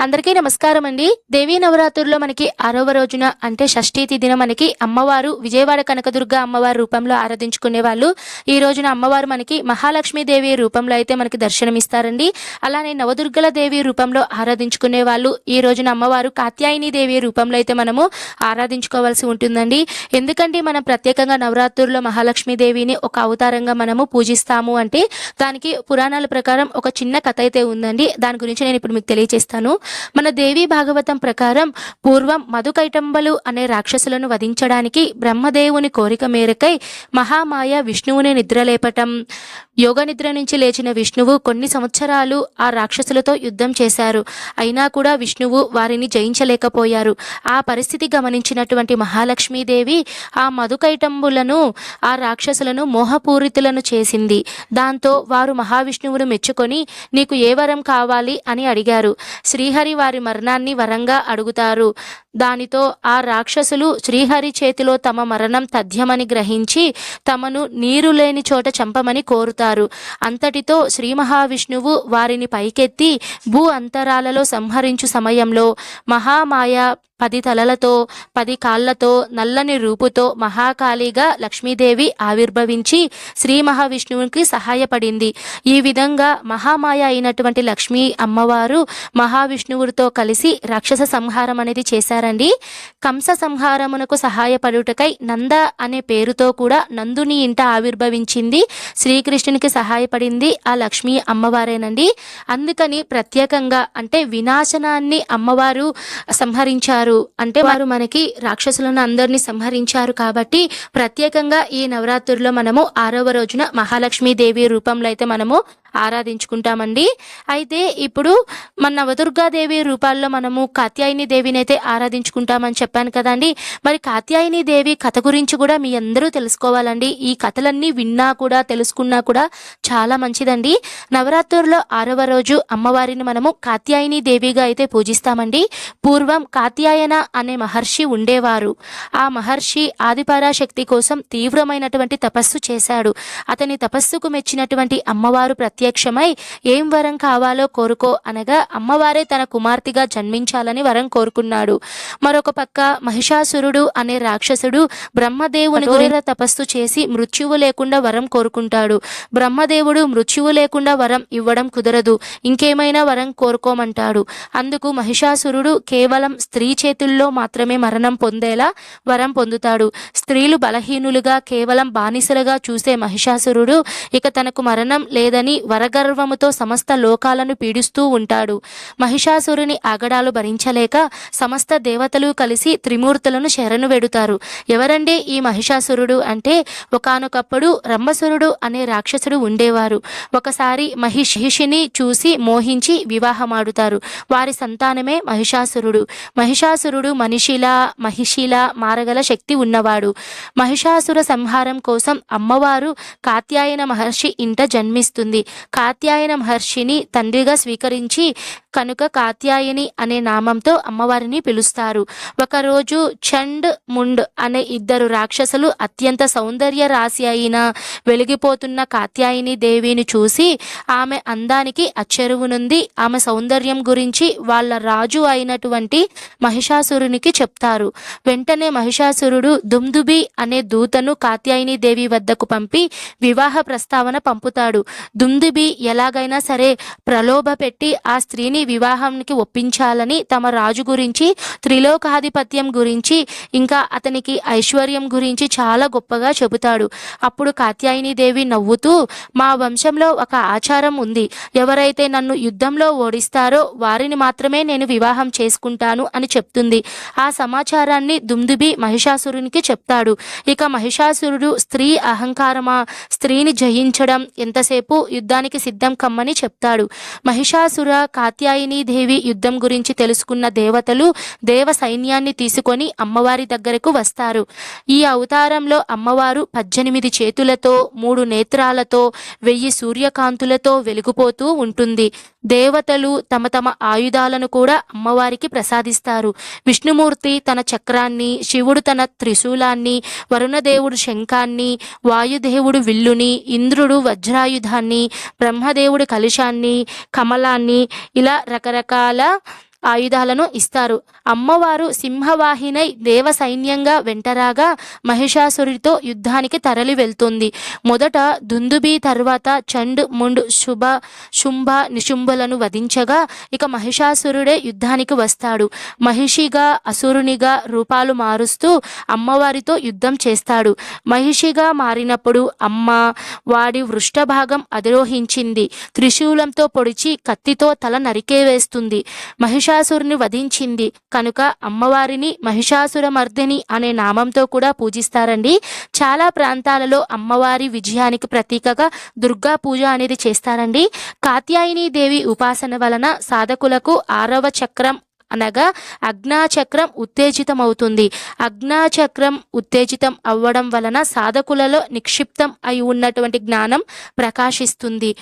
అందరికీ నమస్కారం అండి. దేవీ నవరాత్రుల్లో మనకి 6వ రోజున అంటే షష్ఠీ తిథిన మనకి అమ్మవారు విజయవాడ కనకదుర్గ అమ్మవారి రూపంలో ఆరాధించుకునే వాళ్ళు. ఈ రోజున అమ్మవారు మనకి మహాలక్ష్మీ దేవి రూపంలో అయితే మనకి దర్శనమిస్తారండి. అలానే నవదుర్గల దేవి రూపంలో ఆరాధించుకునే వాళ్ళు ఈ రోజున అమ్మవారు కాత్యాయని దేవి రూపంలో అయితే మనము ఆరాధించుకోవాల్సి ఉంటుందండి. ఎందుకంటే మనం ప్రత్యేకంగా నవరాత్రుల్లో మహాలక్ష్మీ దేవిని ఒక అవతారంగా మనము పూజిస్తాము అంటే దానికి పురాణాల ప్రకారం ఒక చిన్న కథ అయితే ఉందండి. దాని గురించి నేను ఇప్పుడు మీకు తెలియజేస్తాను. మన దేవి భాగవతం ప్రకారం పూర్వం మధుకైటంబలు అనే రాక్షసులను వధించడానికి బ్రహ్మదేవుని కోరిక మేరకై మహామాయ విష్ణువుని నిద్రలేపటం. యోగ నిద్ర నుంచి లేచిన విష్ణువు కొన్ని సంవత్సరాలు ఆ రాక్షసులతో యుద్ధం చేశారు. అయినా కూడా విష్ణువు వారిని జయించలేకపోయారు. ఆ పరిస్థితి గమనించినటువంటి మహాలక్ష్మీదేవి ఆ మధుకైటంబులను ఆ రాక్షసులను మోహపూరితులను చేసింది. దాంతో వారు మహావిష్ణువును మెచ్చుకొని నీకు ఏ వరం కావాలి అని అడిగారు. శ్రీహరి వారి మరణాన్ని వరంగా అడుగుతారు. దానితో ఆ రాక్షసులు శ్రీహరి చేతిలో తమ మరణం తథ్యమని గ్రహించి తమను నీరు లేని చోట చంపమని కోరుతారు. అంతటితో శ్రీ మహావిష్ణువు వారిని పైకెత్తి భూ అంతరాలలో సంహరించు సమయంలో మహామాయ 10 తలలతో 10 కాళ్లతో నల్లని రూపుతో మహాకాళిగా లక్ష్మీదేవి ఆవిర్భవించి శ్రీ మహావిష్ణువునికి సహాయపడింది. ఈ విధంగా మహామాయ అయినటువంటి లక్ష్మీ అమ్మవారు మహావిష్ణువుడితో కలిసి రాక్షస సంహారం అనేది చేశారండి. కంస సంహారమునకు సహాయపడుటకై నంద అనే పేరుతో కూడా నందుని ఇంట ఆవిర్భవించింది. శ్రీకృష్ణునికి సహాయపడింది ఆ లక్ష్మీ అమ్మవారేనండి. అందుకని ప్రత్యేకంగా అంటే వినాశనాన్ని అమ్మవారు సంహరించారు. అంటే వారు మనకి రాక్షసులను అందరినీ సంహరించారు కాబట్టి ప్రత్యేకంగా ఈ నవరాత్రుల్లో మనము 6వ రోజున మహాలక్ష్మీ దేవి రూపంలో అయితే మనము ఆరాధించుకుంటామండి. అయితే ఇప్పుడు మన నవదుర్గాదేవి రూపాల్లో మనము కాత్యాయని దేవిని అయితే ఆరాధించుకుంటామని చెప్పాను కదండి. మరి కాత్యాయని దేవి కథ గురించి కూడా మీ అందరూ తెలుసుకోవాలండి. ఈ కథలన్నీ విన్నా కూడా తెలుసుకున్నా కూడా చాలా మంచిదండి. నవరాత్రుల్లో 6వ రోజు అమ్మవారిని మనము కాత్యాయని దేవిగా అయితే పూజిస్తామండి. పూర్వం కాత్యాయన అనే మహర్షి ఉండేవారు. ఆ మహర్షి ఆదిపరాశక్తి కోసం తీవ్రమైనటువంటి తపస్సు చేశాడు. అతని తపస్సుకు మెచ్చినటువంటి అమ్మవారు ప్రత్యక్షమై ఏం వరం కావాలో కోరుకో అనగా అమ్మవారే తన కుమార్తెగా జన్మించాలని వరం కోరుకున్నాడు. మరొక పక్క మహిషాసురుడు అనే రాక్షసుడు బ్రహ్మదేవుని ఘోర తపస్సు చేసి మృత్యువు లేకుండా వరం కోరుకుంటాడు. బ్రహ్మదేవుడు మృత్యువు లేకుండా వరం ఇవ్వడం కుదరదు, ఇంకేమైనా వరం కోరుకోమంటాడు. అందుకు మహిషాసురుడు కేవలం స్త్రీ చేతుల్లో మాత్రమే మరణం పొందేలా వరం పొందుతాడు. స్త్రీలు బలహీనులుగా కేవలం బానిసలుగా చూసే మహిషాసురుడు ఇక తనకు మరణం లేదని వరగర్వముతో సమస్త లోకాలను పీడిస్తూ ఉంటాడు. మహిషాసురుని ఆగడాలు భరించలేక సమస్త దేవతలు కలిసి త్రిమూర్తులను శరణు వేడుతారు. ఎవరండి ఈ మహిషాసురుడు అంటే ఒకానొకప్పుడు రంభసురుడు అనే రాక్షసుడు ఉండేవారు. ఒకసారి మహిషిని చూసి మోహించి వివాహమాడుతారు. వారి సంతానమే మహిషాసురుడు. మహిషాసురుడు మహిషిలా మారగల శక్తి ఉన్నవాడు. మహిషాసుర సంహారం కోసం అమ్మవారు కాత్యాయన మహర్షి ఇంట జన్మిస్తుంది. కాత్యాయన మహర్షిని తండ్రిగా స్వీకరించి కనుక కాత్యాయని అనే నామంతో అమ్మవారిని పిలుస్తారు. ఒకరోజు చండ్ ముండ్ అనే 2 రాక్షసులు అత్యంత సౌందర్య రాశి అయిన వెలిగిపోతున్న కాత్యాయని దేవిని చూసి ఆమె అందానికి అచ్చెరువునుంది ఆమె సౌందర్యం గురించి వాళ్ళ రాజు అయినటువంటి మహిషాసురునికి చెప్తారు. వెంటనే మహిషాసురుడు దుందుబి అనే దూతను కాత్యాయని దేవి వద్దకు పంపి వివాహ ప్రస్తావన పంపుతాడు. దుందుబి ఎలాగైనా సరే ప్రలోభ పెట్టి ఆ స్త్రీని వివాహానికి ఒప్పించాలని తమ రాజు గురించి, త్రిలోకాధిపత్యం గురించి, ఇంకా అతనికి ఐశ్వర్యం గురించి చాలా గొప్పగా చెబుతాడు. అప్పుడు కాత్యాయని దేవి నవ్వుతూ మా వంశంలో ఒక ఆచారం ఉంది, ఎవరైతే నన్ను యుద్ధంలో ఓడిస్తారో వారిని మాత్రమే నేను వివాహం చేసుకుంటాను అని చెప్తుంది. ఆ సమాచారాన్ని దుందుబి మహిషాసురునికి చెప్తాడు. ఇక మహిషాసురుడు స్త్రీ అహంకారమా, స్త్రీని జయించడం ఎంతసేపు, యుద్ధానికి సిద్ధం కమ్మని చెప్తాడు. మహిషాసుర కాత్యాయని దేవి యుద్ధం గురించి తెలుసుకున్న దేవతలు దేవ సైన్యాన్ని తీసుకొని అమ్మవారి దగ్గరకు వస్తారు. ఈ అవతారంలో అమ్మవారు 18 చేతులతో 3 నేత్రాలతో 1000 సూర్యకాంతులతో వెలిగిపోతూ ఉంటుంది. దేవతలు తమ తమ ఆయుధాలను కూడా అమ్మవారికి ప్రసాదిస్తారు. విష్ణుమూర్తి తన చక్రాన్ని, శివుడు తన త్రిశూలాన్ని, వరుణదేవుడు శంఖాన్ని, వాయుదేవుడు విల్లుని, ఇంద్రుడు వజ్రాయుధాన్ని, బ్రహ్మదేవుడు కలశాన్ని, కమలాన్ని ఇలా రకరకాల ఆయుధాలను ఇస్తారు. అమ్మవారు సింహవాహినై దేవ సైన్యంగా వెంటరాగా మహిషాసురుడితో యుద్ధానికి తరలి వెళ్తుంది. మొదట దుందుబి తర్వాత చండ్ ముండ్ శుంభ నిశుంభులను వధించగా ఇక మహిషాసురుడే యుద్ధానికి వస్తాడు. మహిషిగా అసురునిగా రూపాలు మారుస్తూ అమ్మవారితో యుద్ధం చేస్తాడు. మహిషిగా మారినప్పుడు అమ్మ వాడి వృష్ఠభాగం అధిరోహించింది. త్రిశూలంతో పొడిచి కత్తితో తల నరికేవేస్తుంది. మహిషాసురుని వధించింది కనుక అమ్మవారిని మహిషాసురమర్దిని అనే నామంతో కూడా పూజిస్తారండి. చాలా ప్రాంతాలలో అమ్మవారి విజయానికి ప్రతీకగా దుర్గా పూజ అనేది చేస్తారండి. కాత్యాయని దేవి ఉపాసన వలన సాధకులకు 6వ చక్రం అనగా అజ్ఞాచక్రం ఉత్తేజితమవుతుంది. అజ్ఞాచక్రం ఉత్తేజితం అవ్వడం వలన సాధకులలో నిక్షిప్తం అయి ఉన్నటువంటి జ్ఞానం ప్రకాశిస్తుంది.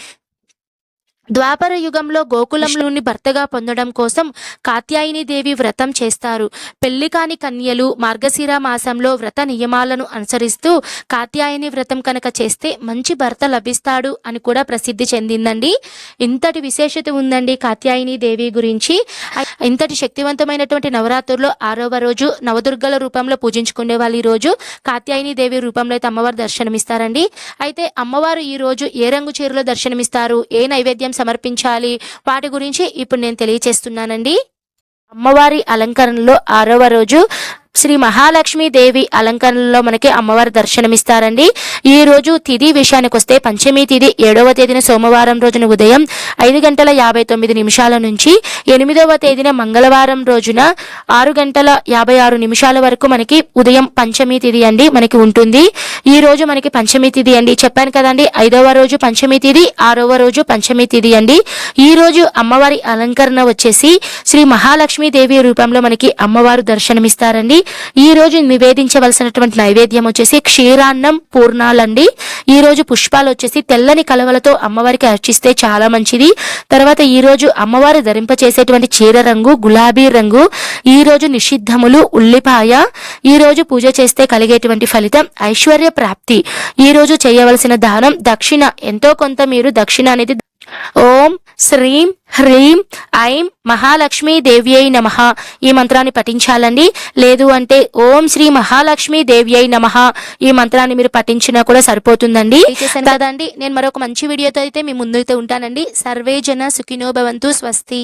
ద్వాపర యుగంలో గోకులంలోని భర్తగా పొందడం కోసం కాత్యాయని దేవి వ్రతం చేస్తారు. పెళ్లి కాని కన్యలు మార్గశిర మాసంలో వ్రత నియమాలను అనుసరిస్తూ కాత్యాయని వ్రతం కనుక చేస్తే మంచి భర్త లభిస్తాడు అని కూడా ప్రసిద్ధి చెందిందండి. ఇంతటి విశేషత ఉందండి కాత్యాయని దేవి గురించి. ఇంతటి శక్తివంతమైనటువంటి నవరాత్రుల్లో 6వ రోజు నవదుర్గల రూపంలో పూజించుకునే వాళ్ళు ఈ రోజు కాత్యాయని దేవి రూపంలో అయితే అమ్మవారు దర్శనమిస్తారండి. అయితే అమ్మవారు ఈ రోజు ఏ రంగు చీరలో దర్శనమిస్తారు, ఏ నైవేద్యం సమర్పించాలి, వాటి గురించి ఇప్పుడు నేను తెలియచేస్తున్నానండి. అమ్మవారి అలంకరణలో 6వ రోజు శ్రీ మహాలక్ష్మి దేవి అలంకరణలో మనకి అమ్మవారు దర్శనమిస్తారండి. ఈ రోజు తిథి విషయానికి వస్తే పంచమి తిథి 7వ తేదీన సోమవారం రోజున ఉదయం 5:59 నుంచి 8వ తేదీన మంగళవారం రోజున 6:56 వరకు మనకి ఉదయం పంచమి తిథి అండి మనకి ఉంటుంది. ఈ రోజు మనకి పంచమి తిథి అండి. చెప్పాను కదండి, 5వ రోజు పంచమి తిథి, 6వ రోజు పంచమి తిథి అండి. ఈ రోజు అమ్మవారి అలంకరణ వచ్చేసి శ్రీ మహాలక్ష్మి దేవి రూపంలో మనకి అమ్మవారు దర్శనమిస్తారండి. ఈ రోజు నివేదించవలసినటువంటి నైవేద్యం వచ్చేసి క్షీరాన్నం పూర్ణాలండి. ఈ రోజు పుష్పాలు వచ్చేసి తెల్లని కలవలతో అమ్మవారికి అర్చిస్తే చాలా మంచిది. తర్వాత ఈ రోజు అమ్మవారు ధరింపచేసేటువంటి చీర రంగు గులాబీ రంగు. ఈ రోజు నిషిద్ధములు ఉల్లిపాయ. ఈ రోజు పూజ చేస్తే కలిగేటువంటి ఫలితం ఐశ్వర్య ప్రాప్తి. ఈ రోజు చేయవలసిన దానం దక్షిణ, ఎంతో కొంత మీరు దక్షిణ అనేది ఓం శ్రీం హ్రీం ఐం మహాలక్ష్మీ దేవ్యై నమః ఈ మంత్రాన్ని పఠించాలండి. లేదు అంటే ఓం శ్రీ మహాలక్ష్మీ దేవ్యై నమః ఈ మంత్రాన్ని మీరు పఠించినా కూడా సరిపోతుందండి. కదండి, నేను మరొక మంచి వీడియోతో అయితే మీ ముందైతే ఉంటానండి. సర్వే జన సుఖినో భవంతు. స్వస్తి.